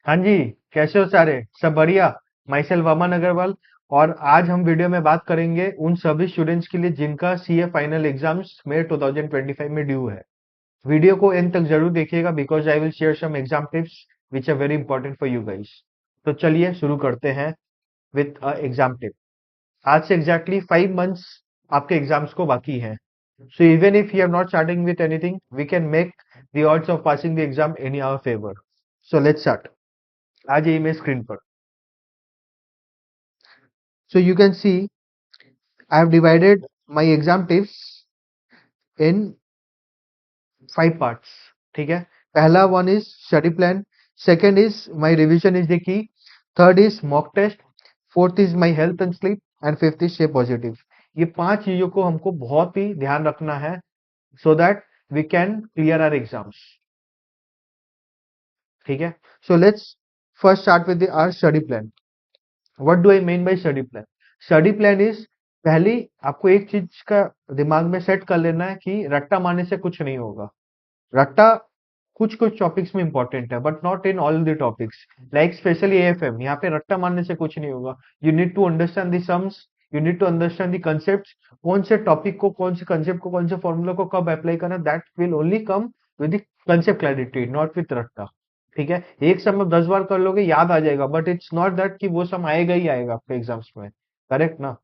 हाँ जी, कैसे हो सारे? सब बढ़िया। माई सेल्फ अमन अग्रवाल। और आज हम वीडियो में बात करेंगे उन सभी स्टूडेंट्स के लिए जिनका सीए फाइनल एग्जाम्स मई 2025 में ड्यू है। वीडियो को एंड तक जरूर देखिएगा because I will share some exam tips which are very important for you guys. तो चलिए शुरू करते हैं विथ एग्जाम टिप। आज से एग्जैक्टली 5 मंथ्स आपके एग्जाम्स को बाकी हैं। So even if you are not starting with anything we can make the odds of passing the exam in our favour. So let's start. आ जाइए मेरे स्क्रीन पर। So you can see I have divided my exam tips in 5 parts. ठीक है। पहला one is study plan, second is my revision is the key, third is mock test, fourth is my health and sleep, and fifth is stay positive। ये 5 चीजों को हमको बहुत ही ध्यान रखना है so that we can clear our exams। ठीक है। So let's first start with our study plan। What do I mean by study plan? Study plan is, पहली आपको एक चीज का दिमाग में सेट कर लेना है कि रट्टा मारने से कुछ नहीं होगा। रट्टा कुछ कुछ टॉपिक्स में इंपॉर्टेंट है but not in all the topics. Like specially AFM, यहाँ पे रट्टा मारने से कुछ नहीं होगा। You need to understand the sums, you need to understand the concept. कौन से टॉपिक को, कौन से कंसेप्ट को, कौन से फॉर्मूला को कब अप्लाई करना, that will only come with the concept clarity, not with रट्टा। ठीक है। एक सम में 10 बार कर लोगे याद आ जाएगा बट इट्स नॉट दैट कि वो सम आएगा ही आएगा आपके एग्जाम्स में। करेक्ट ना?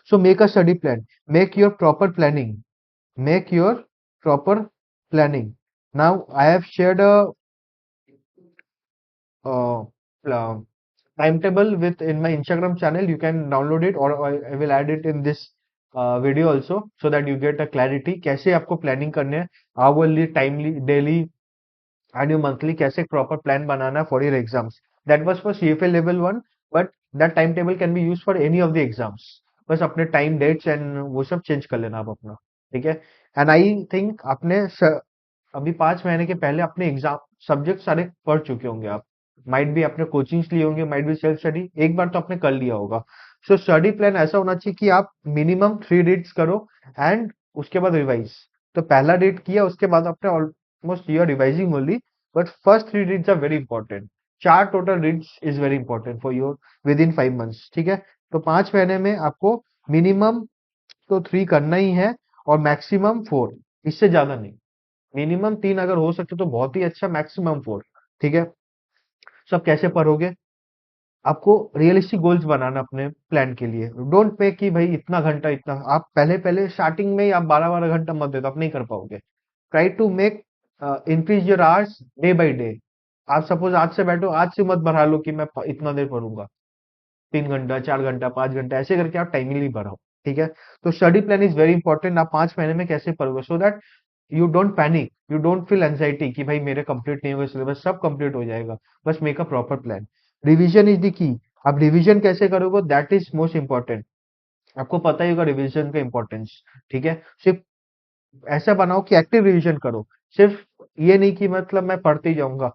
So make a study plan, make your proper planning, make your proper planning। Now I have shared a timetable with in my Instagram channel. You can download it or I will add it in this video also so that you get a clarity कैसे आपको planning करने हैं, hourly, timely, daily and your monthly, कैसे proper plan बनाना है for your exams. That was for CFA level 1 but that time table can be use for any of the exams. बस अपने time dates and वो सब change कर लेना आप अपना। ठीक है। एंड आई थिंक आपने अभी 5 महीने के पहले अपने एग्जाम सब्जेक्ट सारे पढ़ चुके होंगे आप। माइट भी आपने कोचिंग्स लिए होंगे, माइट भी सेल्फ स्टडी, एक बार तो आपने कर लिया होगा। सो स्टडी प्लान ऐसा होना चाहिए कि आप मिनिमम 3 रीड्स करो एंड उसके बाद रिवाइज। तो पहला रीड किया उसके बाद आपने almost you're revising only, but first 3 reads are very important. 4 total reads is very important for your within 5 months. ठीक है। तो 5 महीने में आपको मिनिमम तो 3 करना ही है और मैक्सिमम 4, इससे ज्यादा नहीं। मिनिमम 3 अगर हो सके तो बहुत ही अच्छा, मैक्सिमम 4। ठीक है। सब कैसे पढ़ोगे? आपको रियलिस्टिक गोल्स बनाना अपने प्लान के लिए। डोंट पे कि भाई इतना घंटा, इतना आप पहले पहले स्टार्टिंग में ही आप 12 12 घंटा मत दे दो, आप नहीं कर पाओगे। Try to make increase your hours day by day. आप सपोज आज से बैठो, आज से मत बढ़ा लो कि मैं इतना देर पढ़ूंगा, 3 घंटा, 4 घंटा, 5 घंटा, ऐसे करके आप टाइमली बढ़ाओ। ठीक है। तो study plan is very important. आप 5 महीने में कैसे पढ़ोगे so that you don't panic, you don't feel anxiety कि भाई मेरे कंप्लीट नहीं होगा सिलेबस। सब कंप्लीट हो जाएगा। बस make a proper plan. Revision is the key. आप रिवीजन कैसे करोगे, दैट इज मोस्ट इंपॉर्टेंट। आपको पता ही होगा रिवीजन का इंपॉर्टेंस। ठीक है। सिर्फ ऐसा बनाओ कि एक्टिव रिवीजन करो। सिर्फ ये नहीं कि मतलब मैं पढ़ते ही जाऊंगा।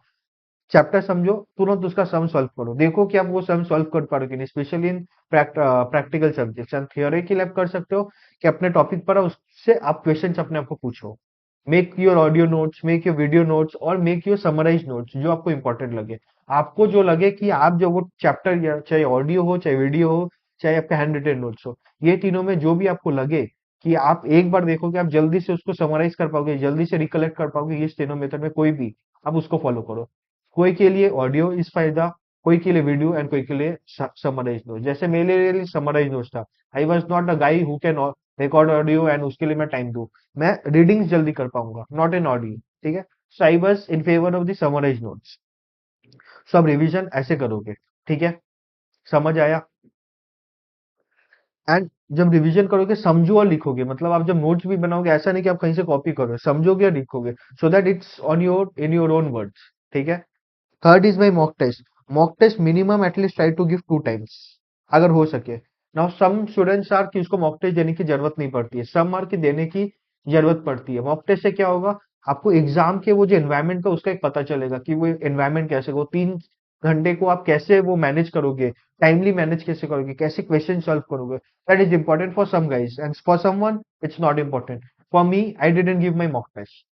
चैप्टर समझो, तुरंत उसका सम सॉल्व करो, देखो कि आप वो सम सॉल्व कर पाओगे नहीं, specially in practical subjects. And theory के लिए आप कर सकते हो कि अपने टॉपिक पर उससे आप क्वेश्चंस अपने आप को पूछो। Make your audio notes, make your video notes और मेक योर समराइज नोट्स जो आपको इंपॉर्टेंट लगे। आपको जो लगे कि आप जो वो चैप्टर, या चाहे ऑडियो हो, चाहे वीडियो हो, चाहे आपका हैंड रिटन नोट्स हो, ये तीनों में जो भी आपको लगे कि आप एक बार देखोगे, आप जल्दी से उसको समराइज कर पाओगे, जल्दी से रिकलेक्ट कर पाओगे, ये तीनों मेथड में कोई भी आप उसको फॉलो करो। कोई के लिए ऑडियो इस फायदा, कोई के लिए वीडियो एंड कोई के लिए समराइज नोट। जैसे मेरे लिए समराइज नोट्स था। आई वॉज नॉट अ गाई who can record audio and उसके लिए मैं टाइम दूं। मैं रीडिंग्स जल्दी कर पाऊंगा, नॉट इन ऑडियो। ठीक है। So I was in favour of the summarise notes. सब रिवीजन ऐसे करोगे। ठीक है। समझ आया? एंड जब रिवीजन करोगे समझो और लिखोगे, मतलब आप जब नोट्स भी बनाओगे ऐसा नहीं कि आप कहीं से कॉपी करो, समझोगे और लिखोगे so that it's on your in your own words. ठीक है। Third is my mock test. Mock test minimum at least try to give 2 times अगर हो सके। नाउ सम स्टूडेंट्स आर कि उसको मॉक टेस्ट देने की जरूरत नहीं पड़ती है, सम आर की देने की जरूरत पड़ती है। मॉक टेस्ट से क्या होगा, आपको एग्जाम के वो जो एनवायरमेंट का उसका एक पता चलेगा कि वो एनवायरमेंट कैसे, वो 3 घंटे को आप कैसे वो मैनेज करोगे, टाइमली मैनेज कैसे करोगे, कैसे क्वेश्चन सॉल्व करोगे। That is important for some guys and for someone it's not important. For me I didn't give my mock test.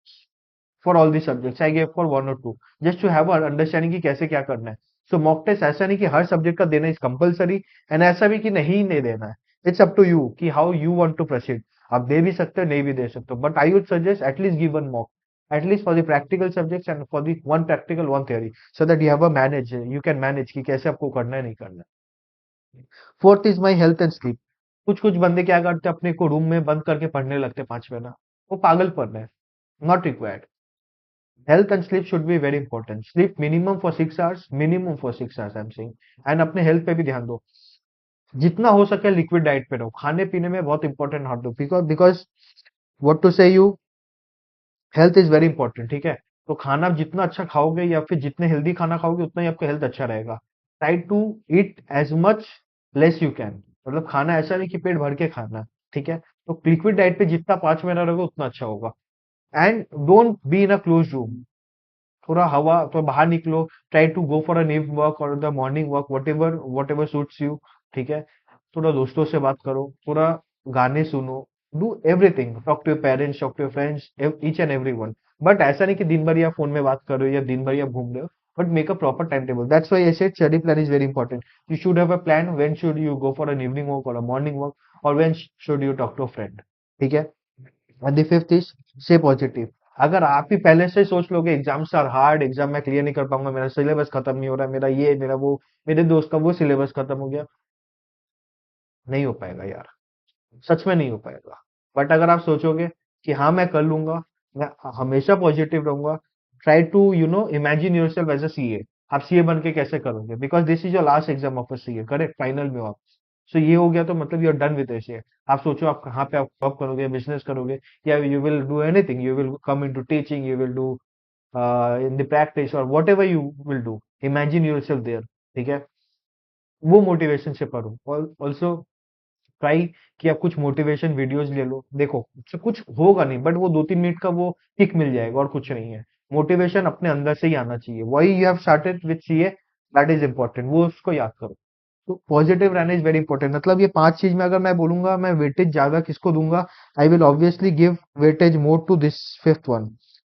For all the subjects, I gave for 1 or 2 just to have understanding कि कैसे क्या करना है। सो mock test ऐसा नहीं कि हर subject का देना इज कंपलसरी, एंड ऐसा भी कि नहीं देना है। इट्स अप टू यू कि how you want to proceed. आप दे भी सकते हो, नहीं भी दे सकते हो, but I would suggest at least give one mock, at least for the practical subjects and for the one practical one theory, so that you have a manage, you can manage कि कैसे आपको करना है नहीं करना है। Fourth is my health and sleep. कुछ कुछ बंदे क्या करते हैं, अपने को रूम में बंद करके पढ़ने लगते हैं 5 महीना, वो पागल पढ़ रहे हैं, not required. Health and sleep should be very important. Sleep minimum for 6 hours, minimum for 6 hours I'm saying. And अपने हेल्थ पे भी ध्यान दो, जितना हो सके लिक्विड डाइट पे रहो, खाने पीने में बहुत इंपॉर्टेंट हाथ दो, बिकॉज व्हाट टू से you, health is very important, ठीक है। तो खाना आप जितना अच्छा खाओगे या फिर जितने हेल्दी खाना खाओगे उतना ही आपका हेल्थ अच्छा रहेगा। Try to eat as much less you can, मतलब खाना ऐसा नहीं कि पेट भर के खाना, ठीक है। तो लिक्विड डाइट पे जितना 5 महीना रहोगे उतना अच्छा होगा। And don't be in a close room, थोड़ा हवा तो बाहर निकलो, try to go for a evening walk और the morning walk, whatever suits you, ठीक है। थोड़ा दोस्तों से बात करो, थोड़ा गाने सुनो, do everything, talk to your parents, talk to your friends, each and every one. But ऐसा नहीं कि दिन भर या फोन में बात कर रहे हो या दिन भर या घूम रहे हो, but make a proper time table. That's why I said study plan is very important. You should have a plan, when should you go for an evening walk और अ मॉर्निंग वॉक, और when should you talk to a friend, ठीक है। And the fifth is stay positive. अगर आप ही पहले से सोच लोगे एग्जाम्स आर हार्ड, एग्जाम में क्लियर नहीं कर पाऊंगा, मेरा सिलेबस खत्म नहीं हो रहा, मेरा ये मेरा वो, मेरे दोस्त का वो सिलेबस खत्म हो गया, नहीं हो पाएगा यार, सच में नहीं हो पाएगा। बट अगर आप सोचोगे कि हाँ मैं कर लूंगा, मैं हमेशा पॉजिटिव रहूंगा, try to imagine your self as a CA. आप सीए बन के कैसे करोगे, because this is your last exam of a CA, correct, final में हो आप। सो ये हो गया तो मतलब you are done with a CA. आप सोचो आप कहाँ पे आप जॉब करोगे, बिजनेस करोगे, या you will do anything, you will come into teaching, you will do in the practice और whatever you will do, imagine your self there, ठीक है। वो मोटिवेशन से पढ़ो। ऑल्सो ट्राई कि आप कुछ मोटिवेशन वीडियोस ले लो, देखो उससे कुछ होगा नहीं, बट वो 2-3 मिनट का वो किक मिल जाएगा और कुछ नहीं है। मोटिवेशन अपने अंदर से ही आना चाहिए, वही you have started with CA, that is important, वो उसको याद करो। तो पॉजिटिव रहना इज वेरी इंपॉर्टेंट। मतलब ये 5 चीज में अगर मैं बोलूंगा मैं वेटेज ज्यादा किसको दूंगा, I will obviously give weightage more to this fifth one,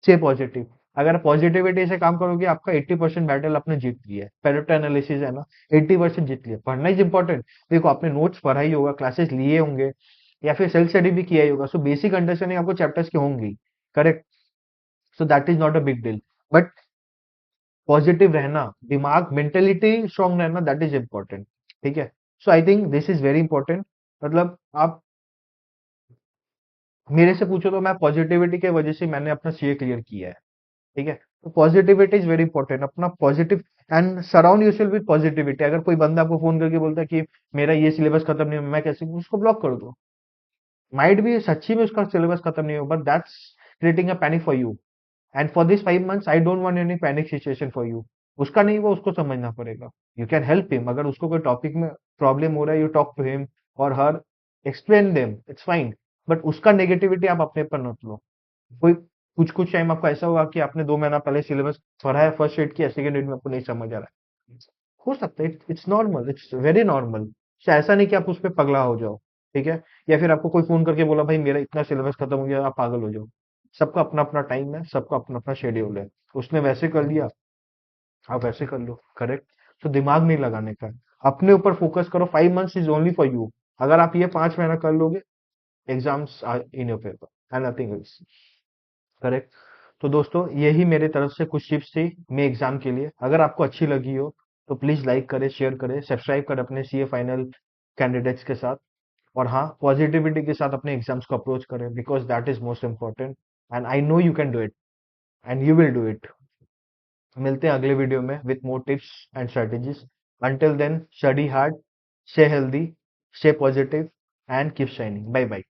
से पॉजिटिव। अगर पॉजिटिविटी से काम करोगे आपका 80% बैटल आपने जीत लिया है, पेरेटो एनालिसिस है ना, 80% जीत लिया। पढ़ना इज इंपॉर्टेंट, देखो आपने नोट्स पढ़ा ही होगा, क्लासेस लिए होंगे, या फिर सेल्फ स्टडी भी किया ही होगा, सो बेसिक अंडरस्टैंडिंग आपको चैप्टर्स की होंगी, correct. So that is not a big deal, but positive रहना, दिमाग मेंटेलिटी स्ट्रांग रहना, दैट इज इंपॉर्टेंट, ठीक है। So I think this is very important. मतलब आप मेरे से पूछो तो मैं पॉजिटिविटी के वजह से मैंने अपना सीए क्लियर किया है, ठीक है। तो पॉजिटिविटी इज वेरी इंपॉर्टेंट, अपना positive and surround yourself with positivity. अगर कोई बंदा आपको फोन करके बोलता है कि मेरा ये सिलेबस खत्म नहीं हुआ, मैं कैसे, उसको ब्लॉक कर दो। माइट भी सच्ची में उसका सिलेबस खत्म नहीं हुआ, but that's creating a panic for you, and for this 5 months I don't want any panic situation for you. उसका नहीं हुआ, उसको समझना पड़ेगा। यू कैन हेल्प हिम, अगर उसको कोई टॉपिक में प्रॉब्लम हो रहा है, यू टॉक टू हिम और her, explain them, it's fine. But उसका नेगेटिविटी आप अपने पर मत लो। कोई कुछ कुछ टाइम आपको ऐसा होगा कि आपने 2 महीना पहले सिलेबस पढ़ा है, फर्स्ट यूनिट किया, सेकंड यूनिट में आपको नहीं समझ आ रहा है, हो सकता है, it's normal, it's very normal. ऐसा नहीं कि आप उस पर पगला हो जाओ, ठीक है। या फिर आपको कोई फोन करके बोला भाई मेरा इतना सिलेबस खत्म हो गया, आप पागल हो जाओ। सबका अपना अपना टाइम है, सबका अपना अपना शेड्यूल है, उसने वैसे कर लिया, आप वैसे कर लो, करेक्ट। तो दिमाग नहीं लगाने का है, अपने ऊपर फोकस करो, 5 months is only for you. अगर आप ये 5 महीना कर लोगे, exams are in your paper and nothing else, correct. तो दोस्तों यही मेरे तरफ से कुछ टिप्स थी मे एग्जाम के लिए। अगर आपको अच्छी लगी हो तो प्लीज लाइक करें, शेयर करें, सब्सक्राइब करें अपने सीए फाइनल कैंडिडेट्स के साथ। और हाँ, पॉजिटिविटी के साथ अपने एग्जाम्स को अप्रोच करें, because that is most important, and I know you can do it, and you will do it. मिलते हैं अगले वीडियो में with more tips and strategies. Until then, study hard, stay healthy, stay positive, and keep shining. Bye bye.